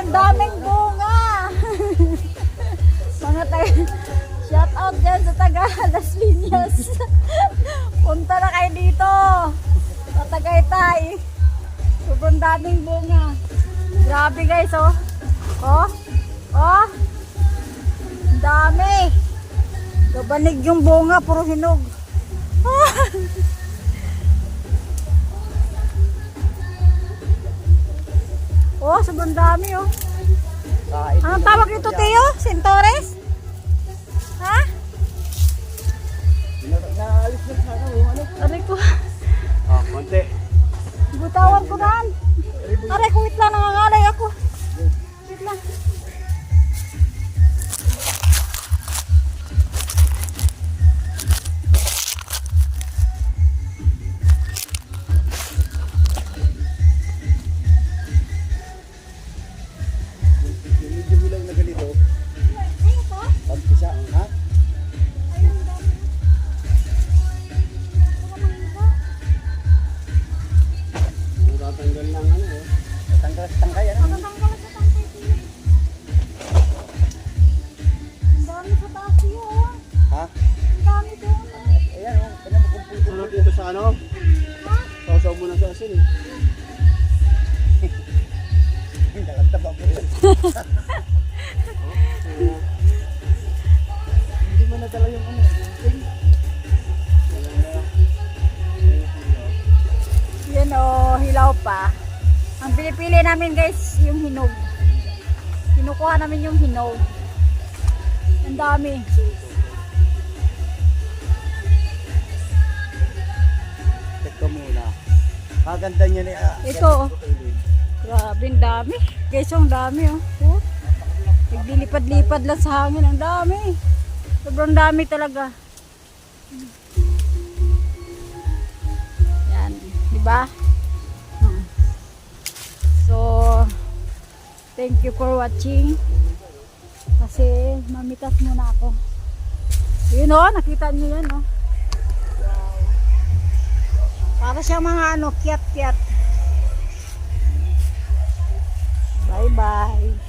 Ang daming bunga. Mga taga, shout out dyan sa taga Las Piñas. Punta na kayo dito. Sa Tagaytay. Sobrang daming bunga. Grabe guys, oh. Oh. Oh. Ang dami. Gabanig yung bunga, puro hinog. Oh, sobrang dami, oh. Anong tawag nito, Teo? Sintores? Ha? Naalis na sana yung ano. Aray ko. Ah, konti. Butawan ko daan. Aray ko, wait lang, nangangalay ako. Wait lang. Medyo hilaw na ganito. Ayun po. Pagpisa, ha? Ayun, dami. Baka mangiba. Natatanggal ng ano eh. Natanggal sa tangkay, ano? Matatanggal sa tangkay, Teo. Ang dami sa taas, Teo, oh. Ha? Ang dami doon, oh. Ayan, oh. Kanya magkumpulito. Sarap dito sa ano? Ha? Sausaw mo na sa asin eh. Nalagtaba po yun. Hindi mo nadala yung ano. Yan o, hilaw pa. Ang pinipili namin guys, yung hinog. Kinukuha namin yung hinog. Ang dami. Check ko muna. Kaganda niya ni... Ito, oh. Grabe, ang dami. Guys, ang dami, oh. Oh. Nagdilipad-lipad lang sa hangin. Ang dami. Sobrang dami talaga. Yan. Diba? So, thank you for watching. Kasi, mamitas muna ako. Yun, oh. Nakita nyo yan, oh. Wow. Para siyang mga ano, kiat-kiat. Bye-bye.